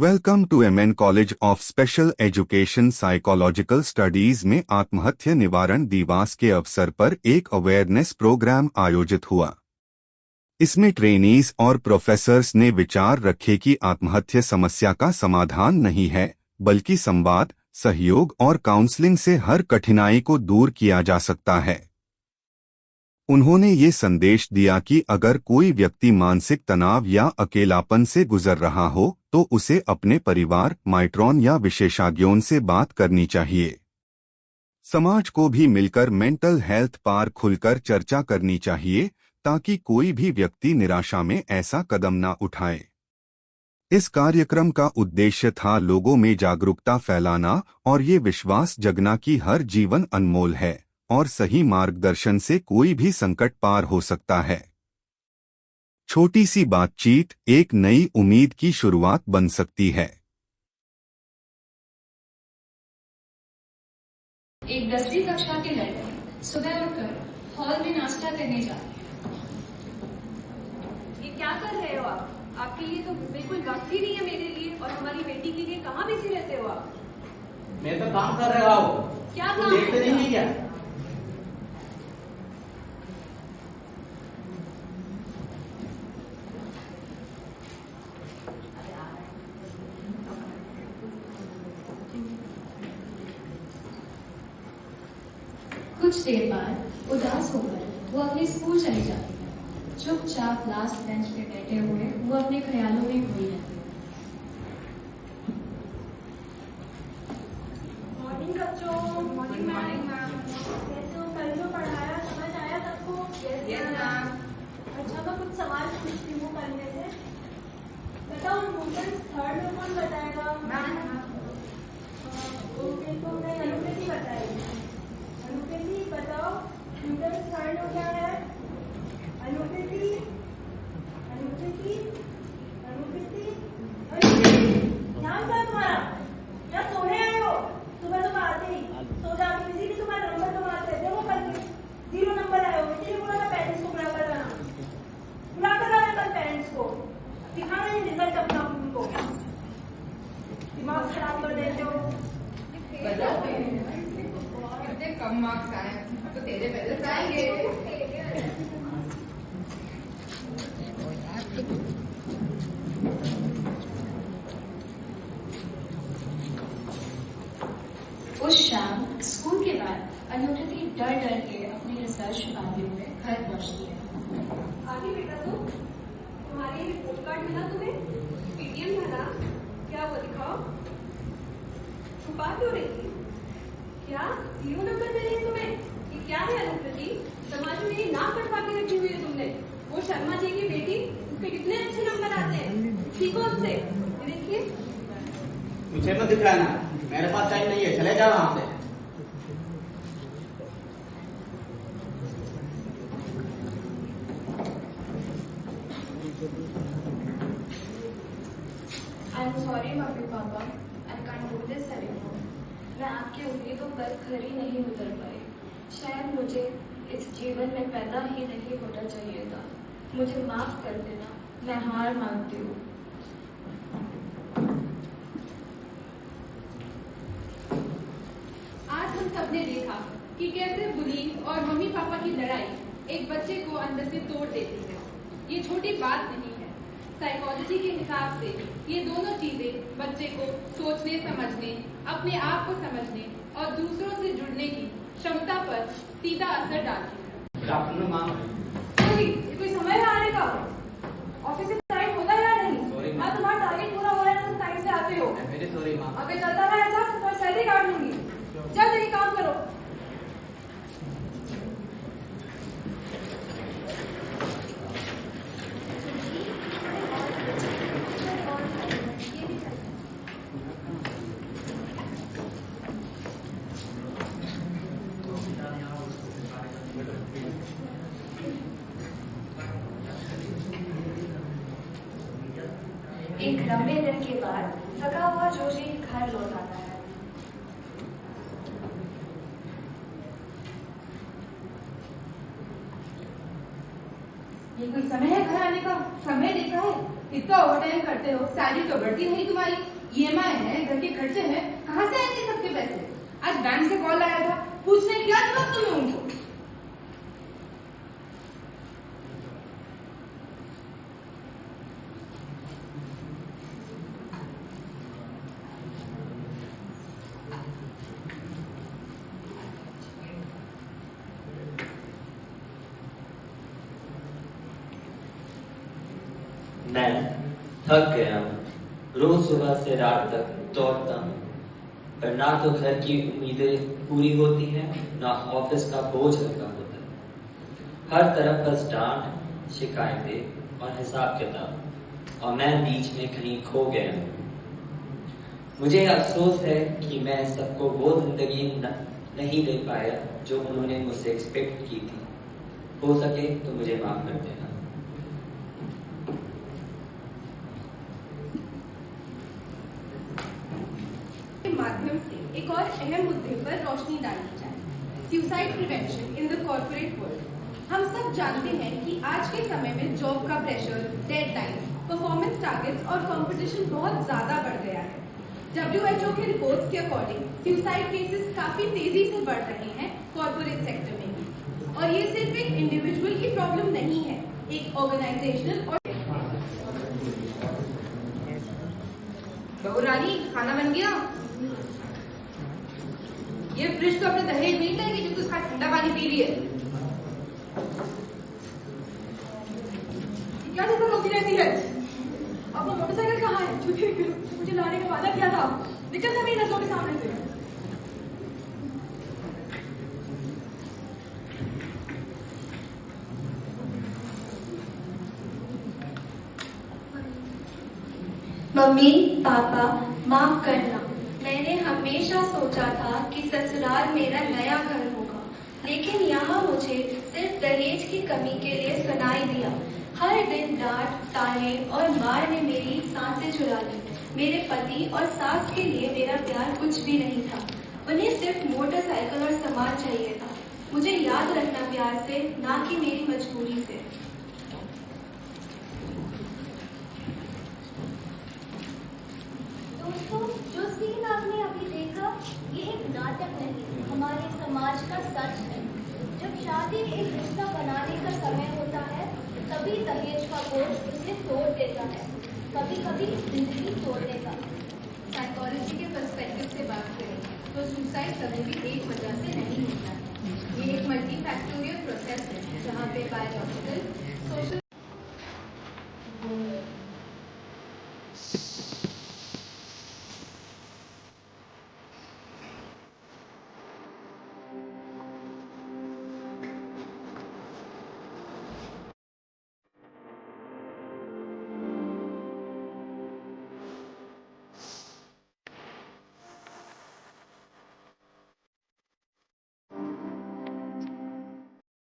Welcome to MN college of special education psychological studies में आत्महत्या निवारण दिवस के अवसर पर एक अवेयरनेस प्रोग्राम आयोजित हुआ। इसमें ट्रेनीज और प्रोफेसर्स ने विचार रखे कि आत्महत्या समस्या का समाधान नहीं है, बल्कि संवाद, सहयोग और काउंसलिंग से हर कठिनाई को दूर किया जा सकता है। उन्होंने ये संदेश दिया कि अगर कोई व्यक्ति मानसिक तनाव या अकेलापन से गुजर रहा हो तो उसे अपने परिवार, माइट्रॉन या विशेषज्ञों से बात करनी चाहिए। समाज को भी मिलकर मेंटल हेल्थ पर खुलकर चर्चा करनी चाहिए ताकि कोई भी व्यक्ति निराशा में ऐसा कदम न उठाए। इस कार्यक्रम का उद्देश्य था लोगों में जागरूकता फैलाना और ये विश्वास जगना कि हर जीवन अनमोल है और सही मार्गदर्शन से कोई भी संकट पार हो सकता है। छोटी सी बातचीत एक नई उम्मीद की शुरुआत बन सकती है। एक 10वीं कक्षा के लड़के सुबह उठकर हॉल में नाश्ता करने जाते हैं। ये क्या कर रहे हो आप? आपके लिए तो बिल्कुल वक्त ही नहीं है मेरे लिए और हमारी बेटी के लिए। कहाँ बिजी रहते हो आप? मैं तो काम कर रहा हूँ। क्या काम देखते नहीं है क्या? कुछ देर बाद उदास होकर वो अपने स्कूल चली जाती है। चुपचाप लास्ट बेंच पे बैठे हुए वो अपने ख्यालों में खोई रहती है। मॉर्निंग बच्चों। Morning ma'am. कैसे हो? कल जो पढ़ाया समझ आया सबको? Yes ma'am. अच्छा, मैं कुछ सवाल पूछती हूँ पढ़ने से। बताओ, न्यूटन थर्ड लॉ कौन बताएगा? मैम। ओके, तो मैं अनुकृति बताएगी। अनुकृति बताओ, न्यूटन थर्ड लॉ क्या है? अनुकृति अनुकृति अनुकृति अनुकृति। ध्यान था तुम्हारा? क्या सोने आए हो? सुबह सुबह आते ही सो जाते, किसी भी तुम्हारा नंबर तो आते थे, वो कल 0 नंबर आए हो। इसीलिए बोला था पेरेंट्स को बुला कर लाना। बुला कर लाना कल पेरेंट्स को, दिखाना ये रिजल्ट अपना उनको। दिमाग खराब कर देते हो। कितने कम मार्क्स आए, तो तेरे पहले आएंगे। उस शाम स्कूल के बाद अनुकृति डर डर के अपनी रिसर्च छुपाते हुए घर पहुंचती है। आगे बेटा, तुम्हारी रिपोर्ट कार्ड मिला तुम्हें? पीटीएम भरा? क्या वो दिखाओ। छुपा क्यों रही थी? क्या 0 नंबर मिले तुम्हें? ये क्या है अनुकृति? समाज में मेरी नाक कटवा के रखी हुई है तुमने। वो शर्मा जी की बेटी, उसके कितने अच्छे नंबर आते हैं। सीखो उससे। देखिए, मुझे तो दिख रहा है ना, मेरे पास टाइम नहीं है, चले जाओ वहां से। I am sorry mummy papa, I can't do this anymore. मैं आपकी उम्मीदों पर खरी नहीं उतर पाई। शायद मुझे इस जीवन में पैदा ही नहीं होना चाहिए था। मुझे माफ कर देना, मैं हार मानती हूँ। आज हम सबने देखा कि कैसे बुलिंग और मम्मी पापा की लड़ाई एक बच्चे को अंदर से तोड़ देती है। ये छोटी बात नहीं है। साइकोलॉजी के हिसाब से ये दोनों चीजें बच्चे को सोचने, समझने, अपने आप को समझने और दूसरों से जुड़ने की क्षमता पर सीधा असर डालती है। डॉक्टर माँ, कोई समय है आने का? ऑफिस से टाइम होता है या नहीं? हाँ, तुम्हारा टारगेट पूरा हो रहा है, तुम टाइम से आते हो। मेरी सॉरी माँ। अगर चलता रहा ऐसा तो मैं सैलरी काट लूंगी। जल्दी काम करो। एक लंबे दिन के बाद थका हुआ जोशी घर लौट आता है। ये कोई समय है घर आने का? समय देखा है? इतना ओवर टाइम करते हो, सैलरी तो बढ़ती नहीं तुम्हारी, ईएमआई है, घर के खर्चे हैं, कहाँ से आएंगे सबके पैसे? आज बैंक से कॉल आया था, पूछने क्या जरूरत तुम्हें उनको? मैं थक गया हूँ। रोज सुबह से रात तक दौड़ता हूँ, पर ना तो घर की उम्मीदें पूरी होती हैं, ना ऑफिस का बोझ हल्का होता है। हर तरफ बस डांट, शिकायतें और हिसाब किताब, और मैं बीच में कहीं खो गया हूँ। मुझे अफसोस है कि मैं सबको वो जिंदगी नहीं दे पाया जो उन्होंने मुझसे एक्सपेक्ट की थी। हो सके तो मुझे माफ कर देना। माध्यम से एक और अहम मुद्दे पर रोशनी डाली जाए, suicide prevention in the corporate world. हम सब जानते हैं कि आज के समय में जॉब का प्रेशर, डेडलाइंस, परफॉर्मेंस टारगेट्स और कंपटीशन बहुत ज्यादा बढ़ गया है। WHO के रिपोर्ट्स के अकॉर्डिंग सुसाइड केसेस काफी तेजी से बढ़ रहे हैं कॉर्पोरेट सेक्टर में भी। और ये सिर्फ एक इंडिविजुअल की प्रॉब्लम नहीं है, एक ऑर्गेनाइजेशनल और बहू रानी, खाना बन गया? ये फ्रिज तो अपने दहेज नहीं लेगी जो उसका ठंडा पानी पी रही है। क्या चक्कर होती रहती है? अब वो मोटरसाइकिल कहाँ है? मुझे लाने का वादा किया था, निकल जा मेरी नजरों के सामने से। मम्मी, पापा, माफ करना। मैंने हमेशा सोचा था कि ससुराल मेरा नया घर होगा, लेकिन यहाँ मुझे सिर्फ दहेज की कमी के लिए सुनाई दिया। हर दिन डांट, ताने और मार ने मेरी सांसें चुरा ली। मेरे पति और सास के लिए मेरा प्यार कुछ भी नहीं था, उन्हें सिर्फ मोटरसाइकिल और सामान चाहिए था। मुझे याद रखना प्यार से, ना कि मेरी मजबूरी से। दोस्तों, जो सीन आपने अभी देखा, ये एक नाटक नहीं, हमारे समाज का सच है। जब शादी एक रिश्ता बनाने का समय होता है, तभी दहेज का बोझ उसे तोड़ देता है, कभी कभी जिंदगी तोड़ देता है। साइकोलॉजी के पर्सपेक्टिव से बात करें तो सुसाइड कभी भी एक वजह से नहीं होता है। ये एक मल्टीफैक्टोरियल प्रोसेस है, जहाँ पे बायोलॉजिकल, सोशल